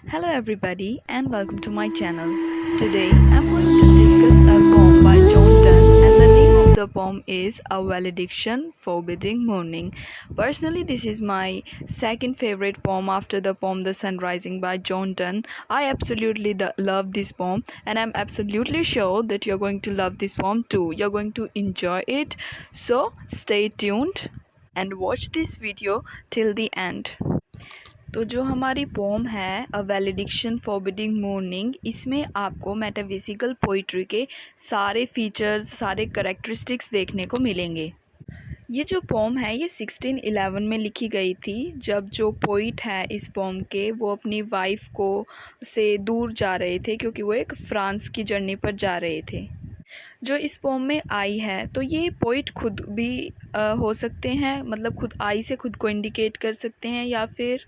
Hello everybody and welcome to my channel. Today I'm going to discuss a poem by John Donne and the name of the poem is A Valediction forbidding mourning. Personally, this is my second favorite poem after the poem The Sun Rising by John Donne. I absolutely love this poem and I'm absolutely sure that you're going to love this poem too. You're going to enjoy it. So stay tuned and watch this video till the end. तो जो हमारी pome है अ valediction forbidding morning, इसमें आपको metaphysical poetry के सारे features, सारे characteristics देखने को मिलेंगे। ये जो पोम है ये 1611 में लिखी गई थी, जब जो पोइट है इस पोम के वो अपनी वाइफ को से दूर जा रहे थे क्योंकि वो एक फ्रांस की जर्नी पर जा रहे थे। जो इस पोम में आई है तो ये पोइट खुद भी हो सकते हैं, मतलब खुद आई से खुद को इंडिकेट कर सकते हैं, या फिर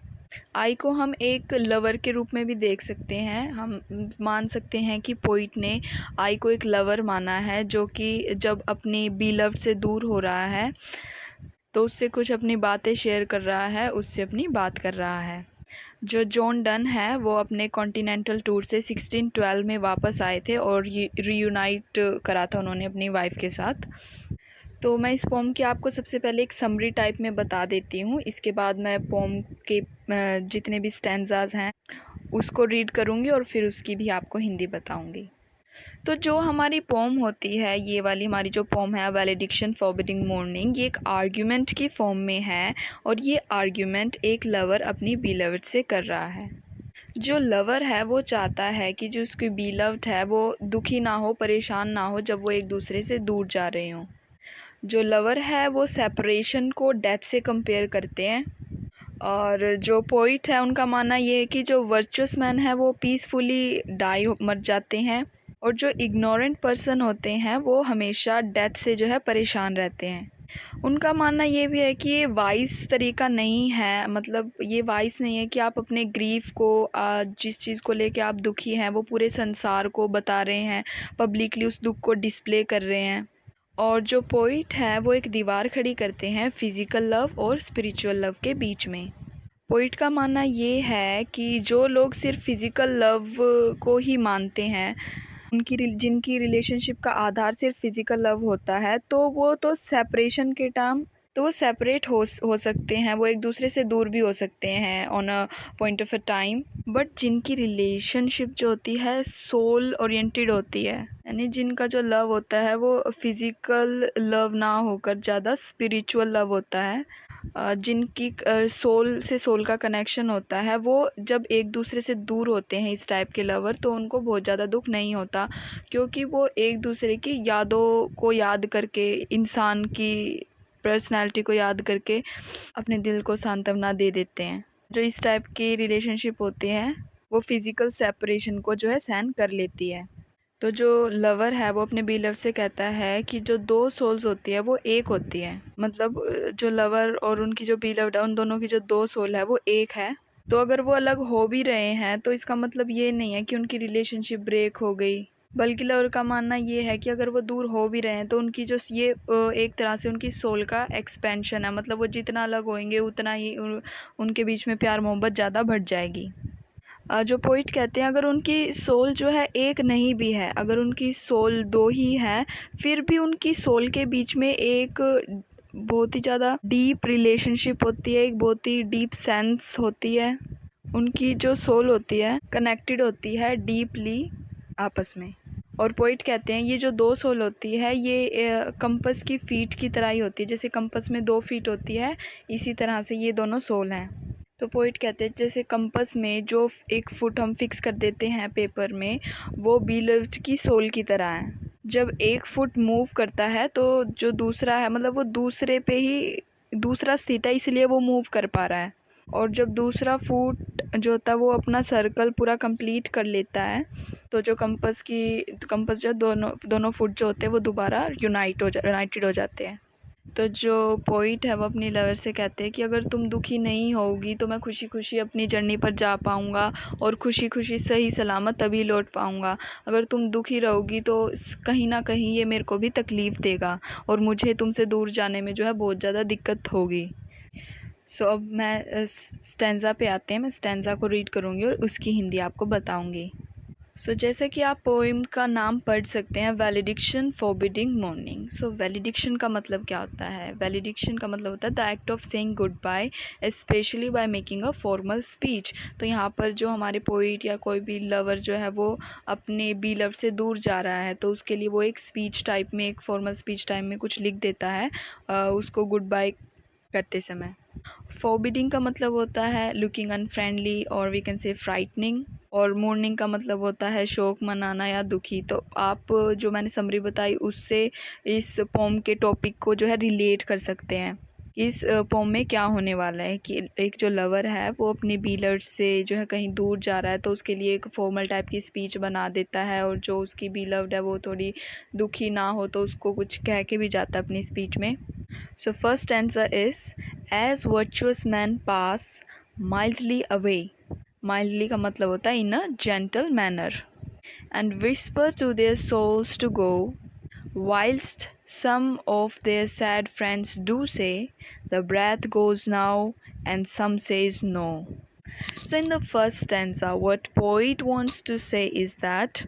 आई को हम एक लवर के रूप में भी देख सकते हैं। हम मान सकते हैं कि पोइट ने आई को एक लवर माना है जो कि जब अपनी बीलव से दूर हो रहा है तो उससे कुछ अपनी बातें शेयर कर रहा है, उससे अपनी बात कर रहा है। जो जॉन डन है वो अपने कॉन्टिनेंटल टूर से 1612 में वापस आए थे और रीयूनाइट करा था उन्होंने अपनी वाइफ के साथ। तो मैं इस पोम की आपको सबसे पहले एक समरी टाइप में बता देती हूँ, इसके बाद मैं पोम के जितने भी स्टैंजाज हैं उसको रीड करूँगी और फिर उसकी भी आपको हिंदी बताऊँगी। तो जो हमारी पोम होती है, ये वाली हमारी जो पोम है वैलिडिक्शन फॉरबिडिंग मोर्निंग, ये एक आर्ग्यूमेंट की फॉर्म में है और ये आर्ग्यूमेंट एक लवर अपनी बीलव्ड से कर रहा है। जो लवर है वो चाहता है कि जो उसकी बीलव्ड है वो दुखी ना हो, परेशान ना हो जब वो एक दूसरे से दूर जा रहे हों। जो लवर है वो सेपरेशन को डेथ से कंपेयर करते हैं, और जो पोइट है उनका मानना ये है कि जो वर्चुअस मैन है वो पीसफुली मर जाते हैं, और जो इग्नोरेंट पर्सन होते हैं वो हमेशा डेथ से जो है परेशान रहते हैं। उनका मानना ये भी है कि ये वाइस तरीका नहीं है, मतलब ये वाइस नहीं है कि आप अपने ग्रीफ को, जिस चीज़ को लेके आप दुखी हैं वो पूरे संसार को बता रहे हैं, पब्लिकली उस दुख को डिस्प्ले कर रहे हैं। और जो पोइट है वो एक दीवार खड़ी करते हैं फिज़िकल लव और स्पिरिचुअल लव के बीच में। पोइट का मानना ये है कि जो लोग सिर्फ फिज़िकल लव को ही मानते हैं, जिनकी रिलेशनशिप का आधार सिर्फ फिज़िकल लव होता है, तो वो तो सेपरेशन के टाइम तो वो सेपरेट हो सकते हैं, वो एक दूसरे से दूर भी हो सकते हैं on a point of a time. But जिनकी रिलेशनशिप जो होती है सोल ओरिएंटेड होती है, यानी जिनका जो लव होता है वो फिज़िकल लव ना होकर ज़्यादा स्पिरिचुअल लव होता है, जिनकी सोल से सोल का कनेक्शन होता है, वो जब एक दूसरे से दूर होते हैं इस टाइप के लवर, तो उनको बहुत ज़्यादा दुख नहीं होता, क्योंकि वो एक दूसरे की यादों को याद करके, इंसान की पर्सनैलिटी को याद करके अपने दिल को सांत्वना दे देते हैं। जो इस टाइप की रिलेशनशिप होती हैं वो फिज़िकल सेपरेशन को जो है सहन कर लेती है। तो जो लवर है वो अपने बीलव से कहता है कि जो दो सोल्स होती है वो एक होती है, मतलब जो लवर और उनकी जो बीलव्ड है उन दोनों की जो दो सोल है वो एक है। तो अगर वो अलग हो भी रहे हैं तो इसका मतलब ये नहीं है कि उनकी रिलेशनशिप ब्रेक हो गई, बल्कि लवर का मानना ये है कि अगर वो दूर हो भी रहे हैं तो उनकी जो ये एक तरह से उनकी सोल का एक्सपेंशन है, मतलब वो जितना अलग होंगे उतना ही उनके बीच में प्यार मोहब्बत ज़्यादा बढ़ जाएगी। जो पोइट कहते हैं अगर उनकी सोल जो है एक नहीं भी है, अगर उनकी सोल दो ही है, फिर भी उनकी सोल के बीच में एक बहुत ही ज़्यादा डीप रिलेशनशिप होती है, एक बहुत ही डीप सेंस होती है। उनकी जो सोल होती है कनेक्टेड होती है डीपली आपस में। और पोइट कहते हैं ये जो दो सोल होती है ये कंपस की फीट की तरह ही होती है, जैसे कंपस में 2 फीट होती है, इसी तरह से ये दोनों सोल हैं। तो पोइट कहते हैं जैसे कंपस में जो एक फुट हम फिक्स कर देते हैं पेपर में, वो बीलव्ड की सोल की तरह है। जब एक फुट मूव करता है तो जो दूसरा है, मतलब वो दूसरे पे ही दूसरा स्थित है, इसलिए वो मूव कर पा रहा है। और जब दूसरा फुट जो होता है वो अपना सर्कल पूरा कंप्लीट कर लेता है, तो जो कंपस जो दोनों फुट जो होते हैं वो दोबारा यूनाइटेड हो जाते हैं। तो जो पोइट है वो अपनी लवर से कहते हैं कि अगर तुम दुखी नहीं होगी तो मैं खुशी खुशी अपनी जर्नी पर जा पाऊँगा और खुशी खुशी सही सलामत तभी लौट पाऊँगा। अगर तुम दुखी रहोगी तो कहीं ना कहीं ये मेरे को भी तकलीफ़ देगा और मुझे तुमसे दूर जाने में जो है बहुत ज़्यादा दिक्कत होगी। सो अब मैं स्टेंजा पे आते हैं। मैं स्टेंजा को रीड करूँगी और उसकी हिंदी आपको बताऊँगी। सो जैसे कि आप पोइम का नाम पढ़ सकते हैं, वैलिडिक्शन फॉरबिडिंग मॉर्निंग। सो वैलिडिक्शन का मतलब क्या होता है? वैलिडिक्शन का मतलब होता है the act of saying goodbye, specially by making a formal speech. तो यहाँ पर जो हमारे पोइट या कोई भी लवर जो है वो अपने बी लव से दूर जा रहा है, तो उसके लिए वो एक स्पीच टाइप में, एक फॉर्मल स्पीच टाइप में कुछ लिख देता है उसको गुड बाय करते समय। फॉरबिडिंग का मतलब होता है लुकिंग अनफ्रेंडली और वी कैन से फ्राइटनिंग। और मोर्निंग का मतलब होता है शोक मनाना या दुखी। तो आप जो मैंने समरी बताई उससे इस पोम के टॉपिक को जो है रिलेट कर सकते हैं। इस पोम में क्या होने वाला है कि एक जो लवर है वो अपने बी से जो है कहीं दूर जा रहा है, तो उसके लिए एक फॉर्मल टाइप की स्पीच बना देता है, और जो उसकी बी लव्ड है वो थोड़ी दुखी ना हो तो उसको कुछ कह के भी जाता है अपनी स्पीच में। So first answer is, as virtuous men pass mildly away. Mildly का मतलब होता है in a gentle manner. And whisper to their souls to go, whilst some of their sad friends do say, the breath goes now and some says no. So in the first stanza, what poet wants to say is that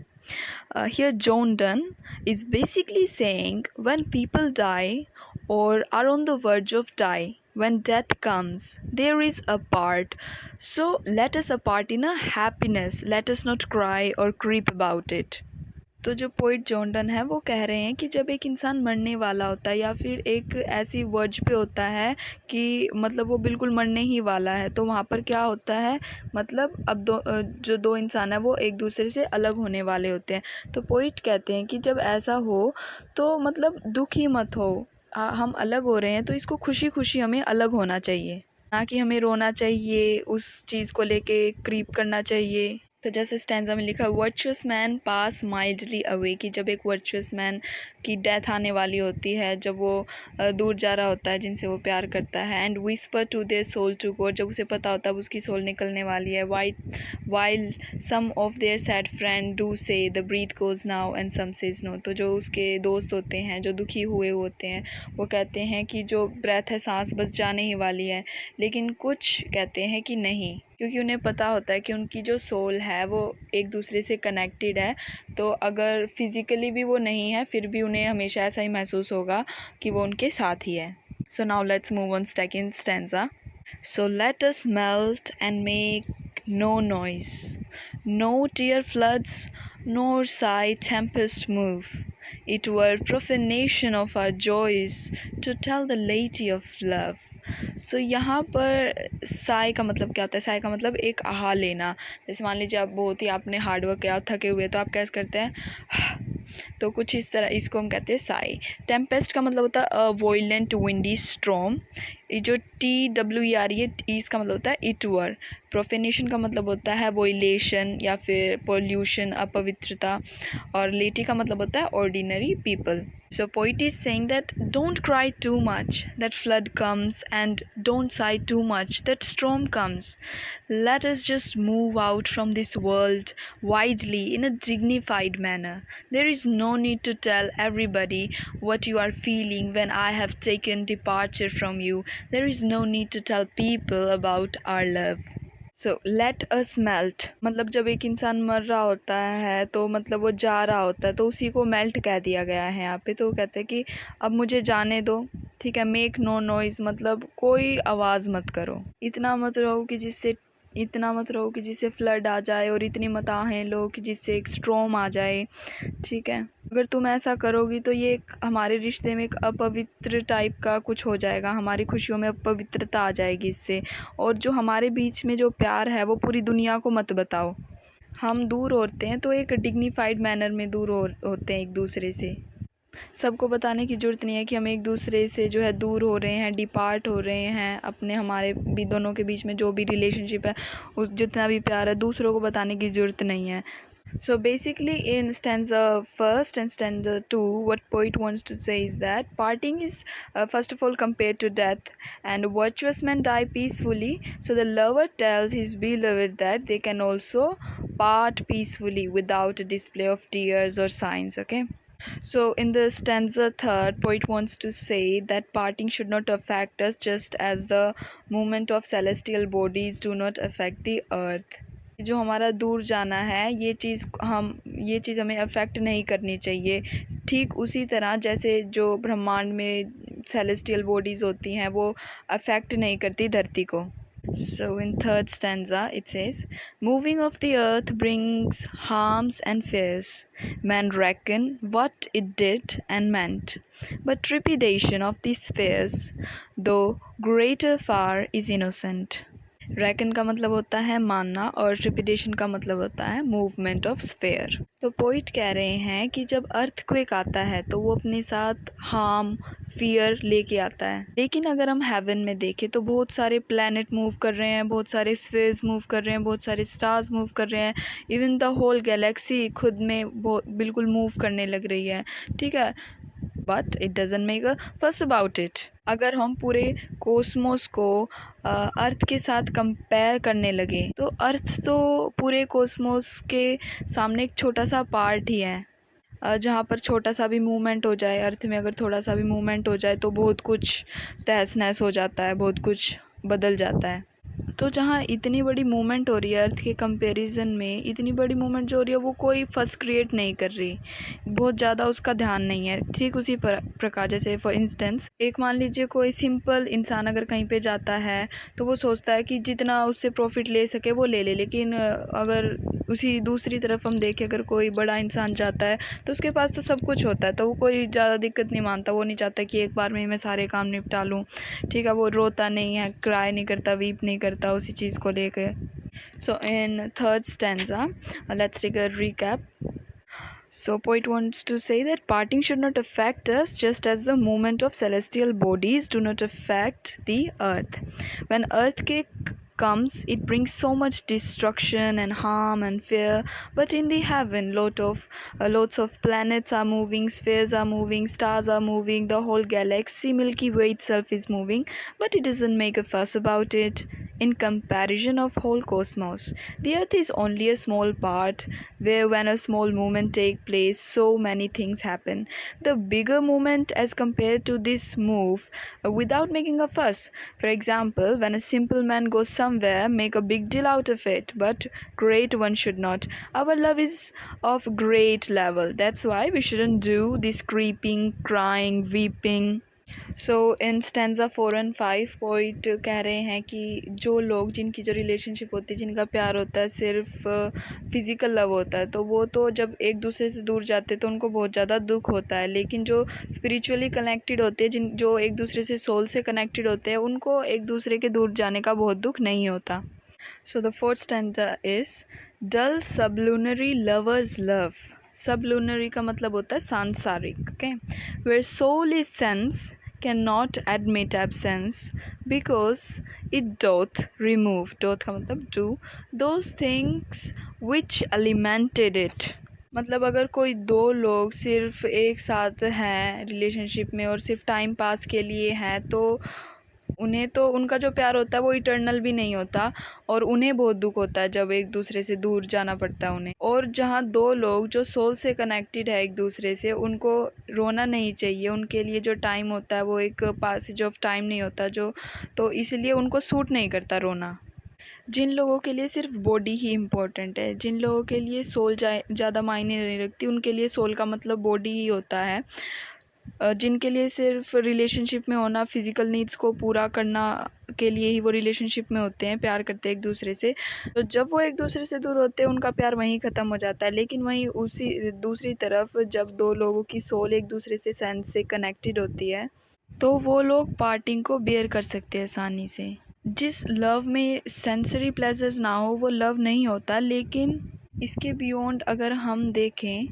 here John Donne is basically saying when people die or are on the verge of die, when death comes, there is a part. So let us apart in a happiness. Let us not cry or creep about it. तो जो poet John Donne है वो कह रहे हैं कि जब एक इंसान मरने वाला होता है या फिर एक ऐसी वर्ज पे होता है कि मतलब वो बिल्कुल मरने ही वाला है, तो वहाँ पर क्या होता है, मतलब अब जो दो इंसान है वो एक दूसरे से अलग होने वाले होते हैं। तो पोइट कहते हैं कि जब ऐसा हो तो मतलब दुख ही मत हो, हम अलग हो रहे हैं तो इसको खुशी खुशी हमें अलग होना चाहिए, ना कि हमें रोना चाहिए, उस चीज़ को लेके क्रीप करना चाहिए। तो जैसे स्टैंजा में लिखा, वर्चुअस मैन पास माइल्डली अवे, कि जब एक वर्चुअस मैन की डेथ आने वाली होती है, जब वो दूर जा रहा होता है जिनसे वो प्यार करता है, and whisper to their soul to God, जब उसे पता होता है उसकी सोल निकलने वाली है, while some of their sad friend do say the breath goes now and some say no, तो जो उसके दोस्त होते हैं जो दुखी हुए होते हैं वो कहते हैं कि जो ब्रेथ है, सांस बस जाने ही वाली है, लेकिन कुछ कहते हैं कि नहीं, क्योंकि उन्हें पता होता है कि उनकी जो सोल है वो एक दूसरे से कनेक्टेड है। तो अगर फिज़िकली भी वो नहीं है फिर भी उन्हें हमेशा ऐसा ही महसूस होगा कि वो उनके साथ ही है। So now let's move on second stanza. So let us melt and make no noise, no tear floods, nor sigh tempest move. It were profanation of our joys to tell the lady of love. सो यहाँ पर साय का मतलब क्या होता है? साय का मतलब एक आहा लेना। जैसे मान लीजिए आप बहुत ही आपने हार्ड वर्क किया, थके हुए, तो आप कैसे करते हैं तो कुछ इस तरह, इसको हम कहते हैं साई। टेम्पेस्ट का मतलब होता है अ वॉयलेंट विंडी स्ट्रॉम। ये जो TWER है, इसका मतलब होता है इटवर। प्रोफेनेशन का मतलब होता है वोइलेशन या फिर पोल्यूशन, अपवित्रता। और लेटी का मतलब होता है ordinary people. So poet is saying that don't cry too much, that flood comes, and don't sigh too much, that storm comes. Let us just move out from this world widely in a dignified manner. There is no need to tell everybody what you are feeling when I have taken departure from you. There is no need to tell people about our love. So let us melt, मतलब जब एक इंसान मर रहा होता है तो मतलब वो जा रहा होता है, तो उसी को मेल्ट कह दिया गया है यहाँ पे। तो वो कहते हैं कि अब मुझे जाने दो, ठीक है। मेक नो नॉइज़ मतलब कोई आवाज़ मत करो, इतना मत रहो कि जिससे फ्लड आ जाए, और इतनी मत आहें लो कि जिससे एक स्ट्रॉम आ जाए, ठीक है। अगर तुम ऐसा करोगी तो ये हमारे रिश्ते में एक अपवित्र टाइप का कुछ हो जाएगा, हमारी खुशियों में अपवित्रता आ जाएगी इससे। और जो हमारे बीच में जो प्यार है वो पूरी दुनिया को मत बताओ। हम दूर होते हैं तो एक डिग्निफाइड मैनर में दूर होते हैं एक दूसरे से। सबको बताने की ज़रूरत नहीं है कि हम एक दूसरे से जो है दूर हो रहे हैं, डिपार्ट हो रहे हैं। अपने हमारे भी दोनों के बीच में जो भी रिलेशनशिप है, उस जितना भी प्यार है, दूसरों को बताने की ज़रूरत नहीं है। So basically in stanza first and stanza 2, what poet wants to say is that parting is first of all compared to death, and virtuous men die peacefully. So the lover tells his beloved that they can also part peacefully without a display of tears or signs, okay. So, in the stanza third, poet wants to say that parting should not affect us just as the movement of celestial bodies do not affect the earth. जो हमारा दूर जाना है ये चीज़ हमें affect नहीं करनी चाहिए, ठीक उसी तरह जैसे जो ब्रह्मांड में सेलेस्टियल बॉडीज़ होती हैं वो अफेक्ट नहीं करती धरती को. So in third stanza it says, moving of the earth brings harms and fears. Men reckon what it did and meant, but trepidation of these fears, though greater far, is innocent. Reckon का मतलब होता है मानना और ट्रिपिडेशन का मतलब होता है मूवमेंट ऑफ स्फेयर. तो पोइट कह रहे हैं कि जब अर्थक्वेक आता है तो वो अपने साथ हार्म फियर लेके आता है, लेकिन अगर हम हेवन में देखें तो बहुत सारे प्लैनेट मूव कर रहे हैं, बहुत सारे स्फेयर्स मूव कर रहे हैं, बहुत सारे स्टार्स मूव कर रहे हैं, इवन द होल गैलेक्सी खुद में बिल्कुल मूव करने लग रही है. ठीक है, but it doesn't make a फस अबाउट इट. अगर हम पूरे कोस्मोस को अर्थ के साथ कंपेयर करने लगे तो अर्थ तो पूरे कोस्मोस के सामने एक छोटा सा पार्ट ही है. जहाँ पर छोटा सा भी मूवमेंट हो जाए, अर्थ में अगर थोड़ा सा भी मूवमेंट हो जाए तो बहुत कुछ तहस नहस हो जाता है, बहुत कुछ बदल जाता है. तो जहाँ इतनी बड़ी मूवमेंट हो रही है अर्थ के कंपैरिजन में, इतनी बड़ी मूवमेंट जो हो रही है वो कोई फस क्रिएट नहीं कर रही, बहुत ज़्यादा उसका ध्यान नहीं है. ठीक उसी प्रकार जैसे फॉर इंस्टेंस एक मान लीजिए कोई सिंपल इंसान अगर कहीं पे जाता है तो वो सोचता है कि जितना उससे प्रॉफिट ले सके वो ले ले, लेकिन अगर उसी दूसरी तरफ हम देखें अगर कोई बड़ा इंसान जाता है तो उसके पास तो सब कुछ होता है, तो वो कोई ज़्यादा दिक्कत नहीं मानता, वो नहीं चाहता कि एक बार में मैं सारे काम निपटा लूँ. ठीक है, वो रोता नहीं है, क्राई नहीं करता, वीप नहीं करता उसी चीज़ को लेकर. So in third stanza let's take a recap. So poet wants to say that parting should not affect us just as the movement of celestial bodies do not affect the earth. When earthquake comes, it brings so much destruction and harm and fear, but in the heaven lots of planets are moving, spheres are moving, stars are moving, the whole galaxy Milky Way itself is moving, but it doesn't make a fuss about it. In comparison of whole cosmos, the earth is only a small part where when a small movement takes place so many things happen. The bigger movement as compared to this move without making a fuss. For example, when a simple man goes somewhere, make a big deal out of it, but great one should not. Our love is of great level, that's why we shouldn't do this creeping, crying, weeping. So in stanza 4 and 5 poet कह रहे हैं कि जो लोग जिनकी जो relationship होती है, जिनका प्यार होता है सिर्फ फिज़िकल लव होता है, तो वो तो जब एक दूसरे से दूर जाते हैं तो उनको बहुत ज़्यादा दुख होता है, लेकिन जो स्पिरिचुअली कनेक्टेड होते हैं, जो एक दूसरे से सोल से कनेक्टेड होते हैं, उनको एक दूसरे के दूर जाने का बहुत दुख नहीं होता. So the fourth stanza is dull sublunary lovers' love. Sublunary का मतलब होता है सांसारिक. Okay, where soul is sense cannot admit absence because it doth remove, doth का मतलब do, those things which alimented it. मतलब अगर कोई दो लोग सिर्फ एक साथ हैं रिलेशनशिप में और सिर्फ टाइम पास के लिए हैं तो उन्हें तो उनका जो प्यार होता है वो इटर्नल भी नहीं होता और उन्हें बहुत दुख होता है जब एक दूसरे से दूर जाना पड़ता है उन्हें. और जहाँ दो लोग जो सोल से कनेक्टेड है एक दूसरे से, उनको रोना नहीं चाहिए, उनके लिए जो टाइम होता है वो एक पासेज ऑफ टाइम नहीं होता, जो तो इसलिए उनको सूट नहीं करता रोना. जिन लोगों के लिए सिर्फ बॉडी ही इम्पोर्टेंट है, जिन लोगों के लिए सोल ज़्यादा मायने नहीं रखती, उनके लिए सोल का मतलब बॉडी ही होता है. जिनके लिए सिर्फ रिलेशनशिप में होना, फिज़िकल नीड्स को पूरा करना के लिए ही वो रिलेशनशिप में होते हैं, प्यार करते हैं एक दूसरे से, तो जब वो एक दूसरे से दूर होते हैं उनका प्यार वहीं ख़त्म हो जाता है. लेकिन वहीं उसी दूसरी तरफ जब दो लोगों की सोल एक दूसरे से सेंस से कनेक्टेड होती है तो वो लोग पार्टिंग को बेयर कर सकते हैं आसानी से. जिस लव में सेंसरी प्लेजर्स ना हो वो लव नहीं होता. लेकिन इसके बियॉन्ड अगर हम देखें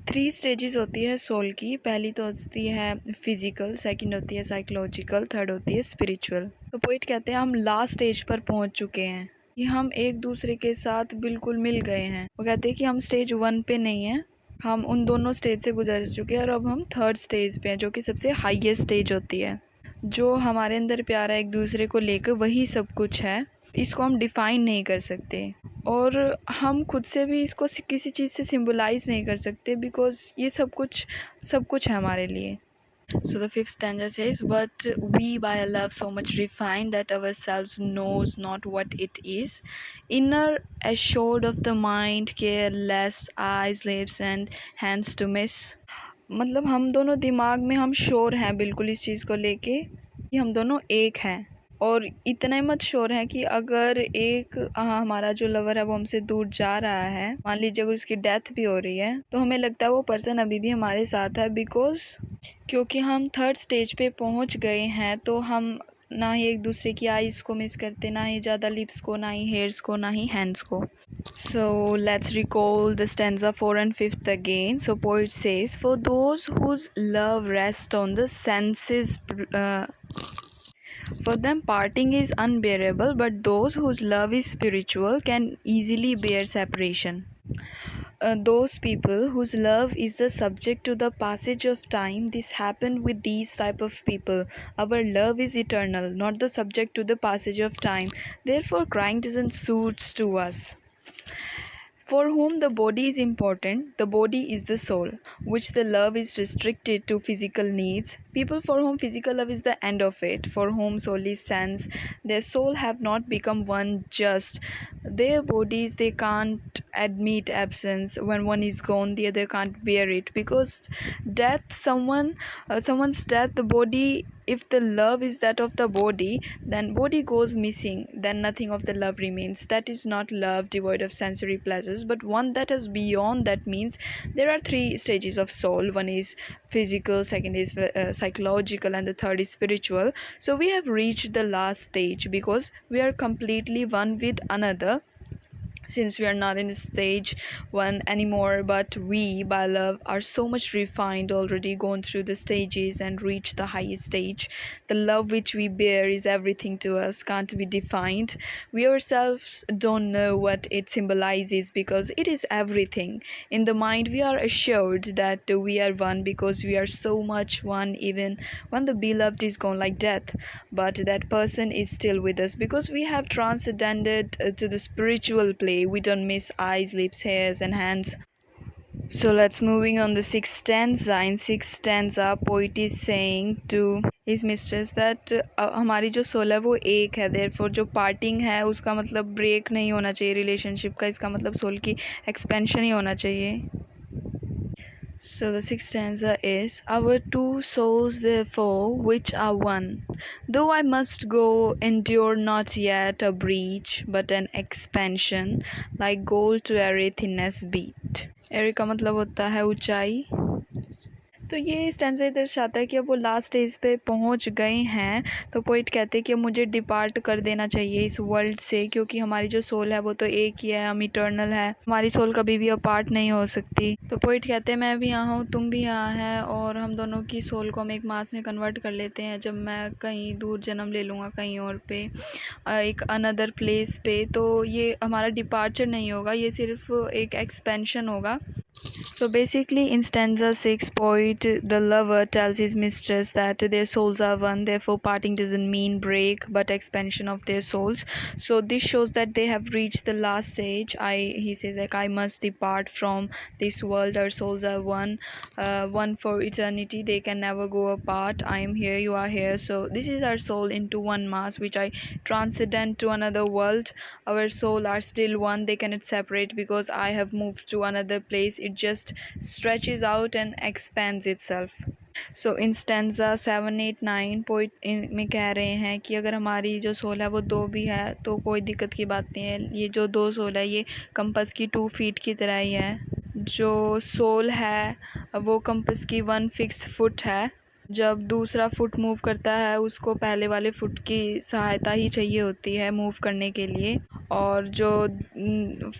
3 स्टेजेस होती है सोल की. पहली तो होती है फिज़िकल, सेकंड होती है साइकोलॉजिकल, थर्ड होती है स्पिरिचुअल. तो पोइट कहते हैं हम लास्ट स्टेज पर पहुंच चुके हैं कि हम एक दूसरे के साथ बिल्कुल मिल गए हैं. वो कहते हैं कि हम स्टेज 1 पे नहीं हैं, हम उन दोनों स्टेज से गुजर चुके हैं और अब हम थर्ड स्टेज पे हैं जो कि सबसे हाईएस्ट स्टेज होती है. जो हमारे अंदर प्यार है एक दूसरे को लेकर वही सब कुछ है, इसको हम डिफ़ाइन नहीं कर सकते. और हम खुद से भी इसको किसी चीज़ से सिम्बलाइज़ नहीं कर सकते, बिकॉज़ ये सब कुछ है हमारे लिए. So the fifth stanza says, "But we by a love so much refined that ourselves knows not what it is, inner assured of the mind, careless eyes, lips and hands to miss." मतलब हम दोनों दिमाग में हम sure हैं बिल्कुल इस चीज़ को लेके कि हम दोनों एक हैं, और इतना ही मत श्योर है कि अगर एक हमारा जो लवर है वो हमसे दूर जा रहा है, मान लीजिए अगर उसकी डेथ भी हो रही है, तो हमें लगता है वो पर्सन अभी भी हमारे साथ है, बिकॉज क्योंकि हम थर्ड स्टेज पे पहुंच गए हैं, तो हम ना ही एक दूसरे की आईज़ को मिस करते, ना ही ज़्यादा लिप्स को, ना ही हेयर्स को, ना ही हैंड्स को. So let's recall the stanza 4 and 5th again. So poet says, "For those whose love rests on the senses, for them parting is unbearable, but those whose love is spiritual can easily bear separation." Those people whose love is the subject to the passage of time, this happened with these type of people. Our love is eternal, not the subject to the passage of time. Therefore crying doesn't suit to us. For whom the body is important, the body is the soul, which the love is restricted to physical needs. People for whom physical love is the end of it, for whom soul is sense, their soul have not become one just. Their bodies, they can't admit absence. When one is gone, the other can't bear it. Because death, someone's death, the body, if the love is that of the body, then body goes missing, then nothing of the love remains. That is not love devoid of sensory pleasures, but one that is beyond that. Means there are three stages of soul. One is physical, second is psychological, and the third is spiritual. So we have reached the last stage because we are completely one with another, since we are not in stage one anymore, but we by love are so much refined, already gone through the stages and reached the highest stage. The love which we bear is everything to us, can't be defined. We ourselves don't know what it symbolizes, because it is everything. In the mind we are assured that we are one, because we are so much one even when the beloved is gone like death, but that person is still with us because we have transcended to the spiritual plane. We don't miss eyes, lips, hairs and hands. So let's moving on the sixth stanza. In sixth stanza, poet is saying to his mistress that हमारी जो soul है वो एक है, therefore जो parting है उसका मतलब ब्रेक नहीं होना चाहिए रिलेशनशिप का, इसका मतलब सोल की एक्सपेंशन ही होना चाहिए. So the sixth stanza is, "Our two souls therefore which are one, though I must go, endure not yet a breach, but an expansion, like gold to airy thinness beat." एरी का मतलब होता है ऊंचाई. तो ये stanza दर्शाता है कि अब वो लास्ट स्टेज पे पहुंच गए हैं, तो पोइट कहते हैं कि अब मुझे डिपार्ट कर देना चाहिए इस वर्ल्ड से, क्योंकि हमारी जो सोल है वो तो एक ही है, हम इटर्नल है, हमारी सोल कभी भी अपार्ट नहीं हो सकती. तो पोइट कहते हैं मैं भी यहाँ हूँ, तुम भी यहाँ है, और हम दोनों की सोल को हम एक मास में कन्वर्ट कर लेते हैं. जब मैं कहीं दूर जन्म ले लूँगा कहीं और पे, एक अनदर प्लेस पे, तो ये हमारा डिपार्चर नहीं होगा, ये सिर्फ एक एक्सपेंशन होगा. So basically in stanza 6, poet, the lover, tells his mistress that their souls are one, therefore parting doesn't mean break but expansion of their souls. So this shows that they have reached the last stage. He says like, I must depart from this world, our souls are one, one for eternity, they can never go apart. I am here, you are here, so this is our soul into one mass which I transcend to another world. Our soul are still one, they cannot separate because I have moved to another place. It just stretches out and expands itself. So in stanza 7, 8, 9 poet में कह रहे हैं कि अगर हमारी जो soul है वो दो भी है तो कोई दिक्कत की बात नहीं है. ये जो दो सोल है ये कंपस की 2 फीट की तरह ही है. जो सोल है वो कंपस की 1 फिक्स फुट है. जब दूसरा फुट मूव करता है उसको पहले वाले फुट की सहायता ही चाहिए होती है मूव करने के लिए. और जो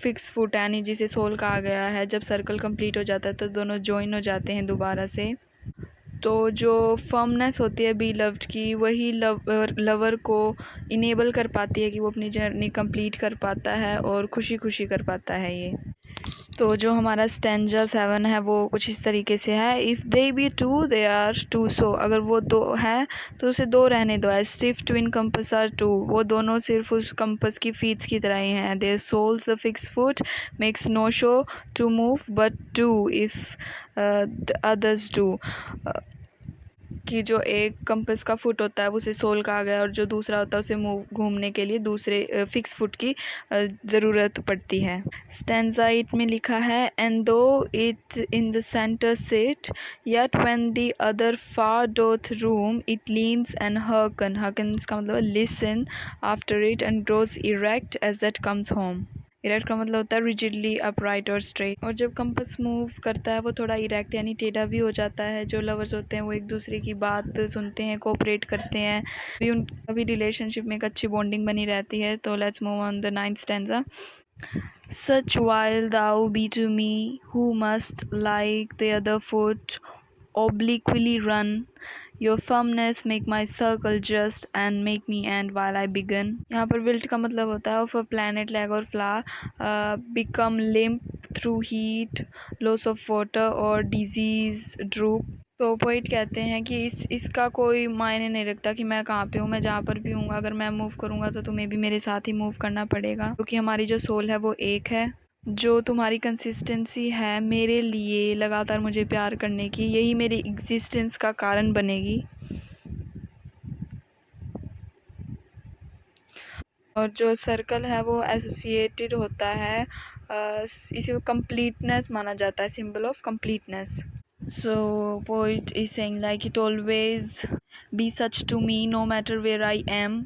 फिक्स फुट यानी जिसे सोल कहा गया है, जब सर्कल कंप्लीट हो जाता है तो दोनों जॉइन हो जाते हैं दोबारा से. तो जो फर्मनेस होती है बी लव्ड की, वही लवर को इनेबल कर पाती है कि वो अपनी जर्नी कंप्लीट कर पाता है और खुशी खुशी कर पाता है ये. तो जो हमारा स्टेंजा 7 है वो कुछ इस तरीके से है, if they be two they are two, so अगर वो दो है तो उसे दो रहने दो। As stiff twin compass are two, वो दोनों सिर्फ उस कंपस की फीट्स की तरह ही हैं। Their souls the fixed foot makes no show to move but do if the others do, कि जो एक कंपस का फुट होता है उसे सोल कहा गया, और जो दूसरा होता है उसे मूव घूमने के लिए दूसरे फिक्स फुट की ज़रूरत पड़ती है। स्टैंजा 8 में लिखा है, and though it in the centre sit yet when the other far doth roam it leans and hearken, hearken का मतलब listen after it and grows erect as that comes home. Erect का मतलब होता है rigidly upright और straight, और जब compass move करता है वो थोड़ा इरेक्ट यानी टेढ़ा भी हो जाता है। जो लवर्स होते हैं वो एक दूसरे की बात सुनते हैं, कोऑपरेट करते हैं, भी उनका भी रिलेशनशिप में एक अच्छी बॉन्डिंग बनी रहती है। तो let's move on the 9th stanza. Such while thou be to me, who must like the other foot obliquely run, your firmness make my circle just and make me end while I begin। यहाँ पर wilt का मतलब होता है of a planet, leg और flower become limp through heat, loss of water or disease droop। तो poet कहते हैं कि इसका कोई मायने नहीं रखता कि मैं कहाँ पे हूँ, मैं जहाँ पर भी हूँ, अगर मैं मूव करूँगा तो तुम्हें भी मेरे साथ ही मूव करना पड़ेगा, क्योंकि हमारी जो सोल है वो एक है। जो तुम्हारी कंसिस्टेंसी है मेरे लिए लगातार मुझे प्यार करने की, यही मेरी एग्जिस्टेंस का कारण बनेगी। और जो सर्कल है वो एसोसिएटेड होता है, इसे कंप्लीटनेस माना जाता है, symbol of completeness. So poet is saying like it always be such to me no matter where I am.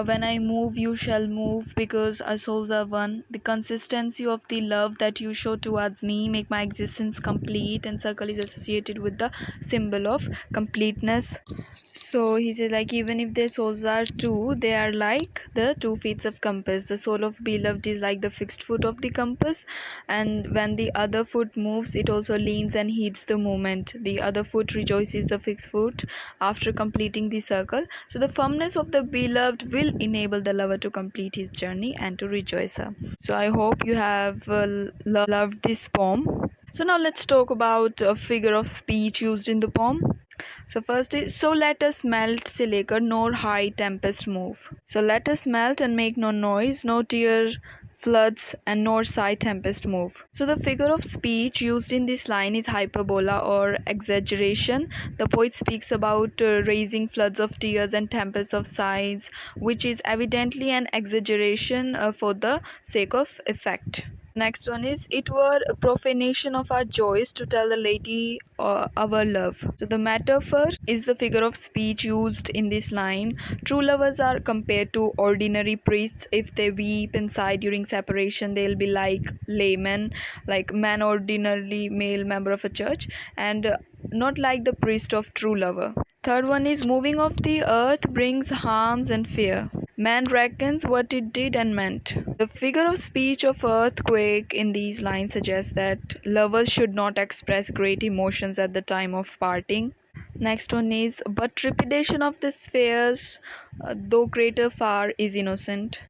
When I move you shall move because our souls are one. The consistency of the love that you show towards me make my existence complete, and circle is associated with the symbol of completeness. So he says like even if their souls are two, they are like the two feet of compass. The soul of beloved is like the fixed foot of the compass, and when the other foot moves it also leans and heeds the movement. The other foot rejoices the fixed foot after completing the circle. So the firmness of the beloved will enable the lover to complete his journey and to rejoice her. So I hope you have loved this poem. So now let's talk about a figure of speech used in the poem. So first is, so let us melt से लेकर nor high tempest move. So let us melt and make no noise, no tear floods and nor sigh tempest move. So the figure of speech used in this line is hyperbola or exaggeration. The poet speaks about raising floods of tears and tempests of sighs, which is evidently an exaggeration for the sake of effect. Next one is, it were a profanation of our joys to tell the lady our love. So the metaphor is the figure of speech used in this line. True lovers are compared to ordinary priests. If they weep and sigh during separation, they'll be like laymen, like man ordinarily male member of a church, and not like the priest of true lover. Third one is, moving of the earth brings harms and fear. Man reckons what it did and meant. The figure of speech of earthquake in these lines suggests that lovers should not express great emotions at the time of parting. Next one is, but trepidation of the spheres, though greater far, is innocent.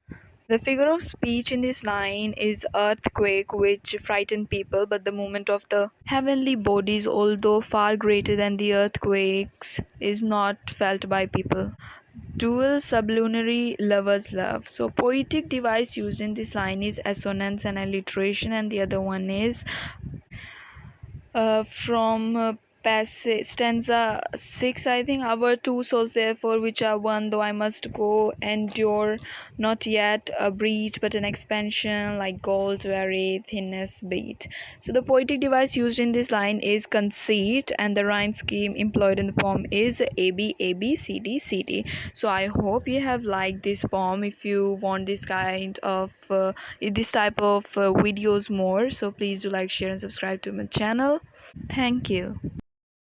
The figure of speech in this line is earthquake, which frighten people, but the movement of the heavenly bodies, although far greater than the earthquakes, is not felt by people. Dual sublunary lovers love. So poetic device used in this line is assonance and alliteration, and the other one is from passage stanza 6, I think. Our two souls therefore which are one, though I must go endure not yet a breach but an expansion, like gold where thinness beat. So the poetic device used in this line is conceit, and the rhyme scheme employed in the poem is AB AB CD CD. So I hope you have liked this poem. If you want this kind of this type of videos more, so please do like, share and subscribe to my channel. Thank you.